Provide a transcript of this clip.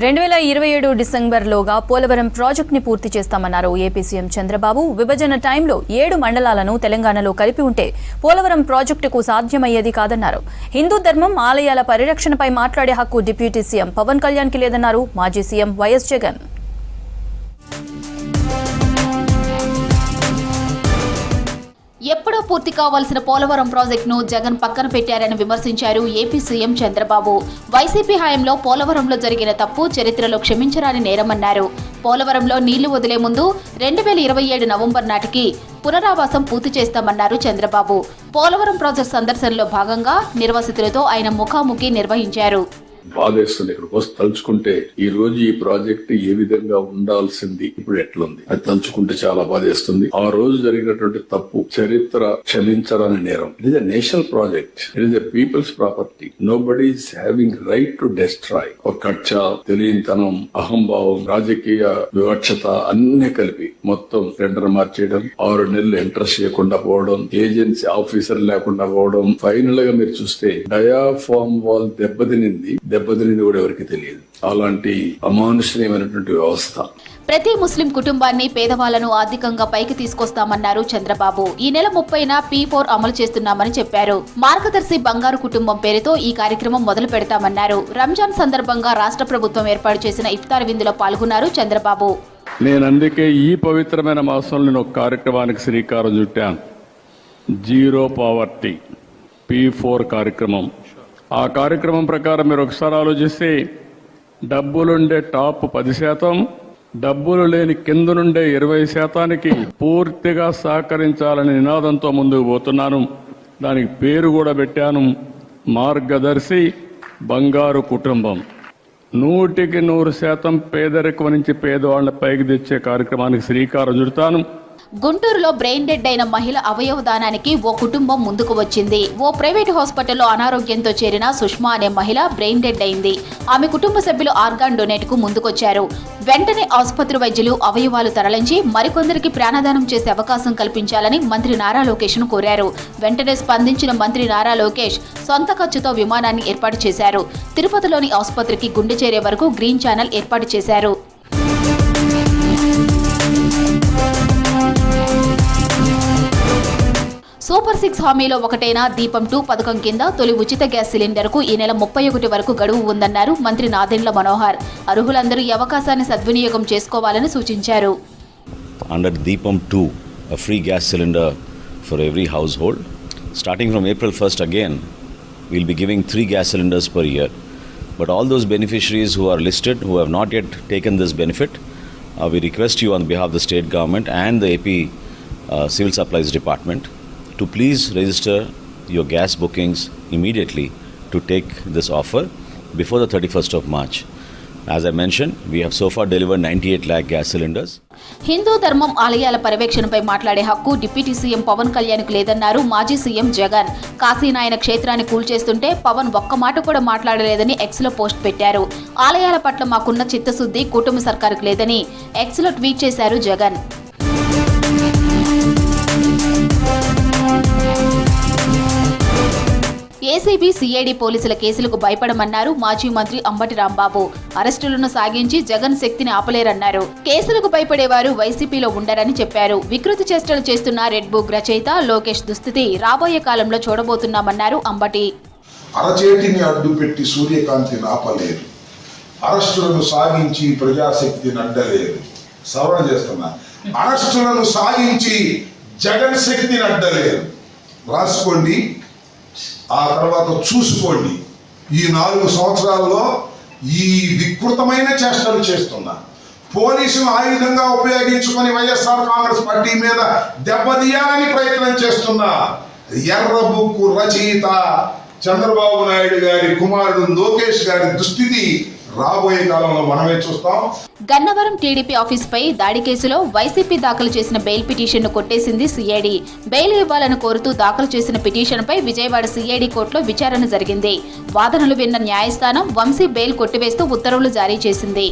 2027 డిసెంబర్లోగా పోలవరం ప్రాజెక్టుని పూర్తి చేస్తామన్నారు ఏపీ సీఎం చంద్రబాబు. విభజన టైంలో 7 మండలాలను తెలంగాణలో కలిపి ఉంటే పోలవరం ప్రాజెక్టుకు సాధ్యమయ్యేది కాదన్నారు. హిందూ ధర్మం, ఆలయాల పరిరక్షణపై మాట్లాడే హక్కు డిప్యూటీ సీఎం పవన్ కళ్యాణ్కి లేదన్నారు మాజీ సీఎం వైఎస్ జగన్. ఎప్పుడో పూర్తి కావాల్సిన పోలవరం ప్రాజెక్టును జగన్ పక్కన పెట్టారని విమర్శించారు ఏపీ సీఎం చంద్రబాబు. వైసీపీ హయాంలో పోలవరంలో జరిగిన తప్పు చరిత్రలో క్షమించరాని నేరమన్నారు. పోలవరంలో నీళ్లు వదిలే ముందు 2027 నవంబర్ నాటికి పునరావాసం పూర్తి చేస్తామన్నారు చంద్రబాబు. పోలవరం ప్రాజెక్టు సందర్శనలో భాగంగా నిర్వాసితులతో ఆయన ముఖాముఖి నిర్వహించారు. బాధేస్తుంది. ఇక్కడికి వస్తే తలుచుకుంటే ఈ రోజు ఈ ప్రాజెక్ట్ ఏ విధంగా ఉండాల్సింది ఇప్పుడు ఎట్లుంది అది తలుచుకుంటే చాలా బాధేస్తుంది. ఆ రోజు జరిగినటువంటి తప్పు చరిత్ర క్షమించరాని నేరం. It is a national project. It is a people's property. Nobody is having right to destroy. ఒక కక్ష, తెలియనితనం, అహంభావం, రాజకీయ వివక్షత అన్ని కలిపి మొత్తం టెండర్ మార్చేయడం, 6 నెలలు ఇంట్రెస్ట్ చేయకుండా పోవడం, ఏజెన్సీ ఆఫీసర్ లేకుండా పోవడం, ఫైనల్ గా మీరు చూస్తే డయాఫామ్ వాల్ దెబ్బతినింది కూడా ఎవరికి తెలియదు. అలాంటి అమానుషణీయమైనటువంటి వ్యవస్థ. ప్రతి ముస్లిం కుటుంబాన్ని, పేదవాళ్లను ఆర్థికంగా పైకి తీసుకొస్తామన్నారు చంద్రబాబు. ఈ నెల 30న P4 అమలు చేస్తున్నామని చెప్పారు. మార్గదర్శి బంగారు కుటుంబం పేరుతో ఈ కార్యక్రమం మొదలు పెడతామన్నారు. రంజాన్ సందర్భంగా రాష్ట్ర ప్రభుత్వం ఏర్పాటు చేసిన ఇఫ్తార్ విందులో పాల్గొన్నారు చంద్రబాబు. నేను అందుకే ఈ పవిత్రమైన మాసంలో నేను ఒక కార్యక్రమానికి శ్రీకారం చుట్టాను. జీరో పావర్టీ P4 కార్యక్రమం. ఆ కార్యక్రమం ప్రకారం మీరు ఒకసారి ఆలోచిస్తే డబ్బులుండే టాప్ 10%, డబ్బులు లేని కింద నుండే 20%కి పూర్తిగా సహకరించాలని నినాదంతో ముందుకు పోతున్నాను. దానికి పేరు కూడా పెట్టాను, మార్గదర్శి బంగారు కుటుంబం. 100% పేదరికం నుంచి పేదవాళ్ళ పైకి తెచ్చే కార్యక్రమానికి శ్రీకారం చుడతాను. గుంటూరులో బ్రెయిన్ డెడ్ అయిన మహిళ అవయవ దానానికి ఓ కుటుంబం ముందుకు వచ్చింది. ఓ ప్రైవేట్ హాస్పిటల్లో అనారోగ్యంతో చేరిన సుష్మా అనే మహిళ బ్రెయిన్ డెడ్ అయింది. ఆమె కుటుంబ సభ్యులు ఆర్గాన్ డొనేట్ కు ముందుకొచ్చారు. వెంటనే ఆసుపత్రి వైద్యులు అవయవాలు తరలించి మరికొందరికి ప్రాణదానం చేసే అవకాశం కల్పించాలని మంత్రి నారా లోకేష్ ను కోరారు. వెంటనే స్పందించిన మంత్రి నారా లోకేష్ సొంత ఖర్చుతో విమానాన్ని ఏర్పాటు చేశారు. తిరుపతిలోని ఆసుపత్రికి గుండె చేరే వరకు గ్రీన్ ఛానల్ ఏర్పాటు చేశారు. సూపర్ 6 హామీలో ఒకటైన దీపం 2 పథకం కింద తొలి ఉచిత గ్యాస్ సిలిండర్కు ఈ నెల 31 వరకు గడువు ఉందన్నారు మంత్రి నాదెండ్ల మనోహర్. అర్హులందరూ ఈ అవకాశాన్ని సద్వినియోగం చేసుకోవాలని సూచించారు. Under Deepam 2, a free gas cylinder for every household. Starting from April 1st again, we'll be giving 3 gas cylinders per year. But all those beneficiaries who are listed, who have not yet taken this benefit, we request you on behalf of the state government and the AP Civil Supplies Department to please register your gas bookings immediately to take this offer before the 31st of March. As I mentioned, we have so far delivered 98 lakh gas cylinders. Hindu ధర్మం, ఆలయాల పర్యవేక్షణపై మాట్లాడే హక్కు deputy CM Pawan కళ్యాణ్కు లేదన్నారు మాజీ CM Jagan. Kasinayana క్షేత్రాన్ని కూల్చేస్తుంటే పవన్ ఒక్క మాట కూడా మాట్లాడలేదని ఎక్స్లో పోస్ట్ పెట్టారు. ఆలయాల పట్ల మాకున్న చిత్తశుద్ధి కూటమి సర్కారుకు లేదని ఎక్స్లో ట్వీట్ చేశారు జగన్. ఏసీబీ, సిఐడి పోలీసుల కేసులకు భయపడమన్నారు మాజీ మంత్రి అంబటి రాంబాబు. అరెస్టులను సాగించి జగన్ శక్తిని ఆపలేరన్నారు. కేసులకు భయపడేవారు వైసీపీలో ఉండరని చెప్పారు. వికృతి చేష్టలు చేస్తున్న రెడ్ బుక్ రచయిత లోకేష్ దుస్థితి రాబోయే కాలంలో చూడబోతున్నామన్నారు అంబటి. అరచేతిని అడ్డుపెట్టి సూర్యకాంతిని ఆపలేరు, అరెస్టులను సాగించి ప్రజాశక్తిని అడ్డలేరు. సవరణ చేస్తున్నా, అరెస్టులను సాగించి జగన్ శక్తిని అడ్డలేరు. రాసుకోండి, ఆ తర్వాత చూసుకోండి. ఈ 4 సంవత్సరాల్లో ఈ వికృతమైన చేష్టలు చేస్తున్నా పోలీసులు ఆయుధంగా ఉపయోగించుకొని వైఎస్ఆర్ కాంగ్రెస్ పార్టీ మీద దెబ్బతీయాలని ప్రయత్నం చేస్తున్నా ఎర్ర బుక్కు రచయిత చంద్రబాబు నాయుడు గారి కుమారుడు లోకేష్ గారి దుస్థితి రాబోయే కాలంలో మనమే చూస్తాం. గన్నవరం టీడీపీ ఆఫీసుపై దాడి కేసులో వైసీపీ దాఖలు చేసిన బెయిల్ పిటిషన్ను కొట్టేసింది సిఐడి. బెయిల్ ఇవ్వాలని కోరుతూ దాఖలు చేసిన పిటిషన్పై విజయవాడ సిఐడి కోర్టులో విచారణ జరిగింది. వాదనలు విన్న న్యాయస్థానం వంశీ బెయిల్ కొట్టివేస్తూ ఉత్తర్వులు జారీ చేసింది.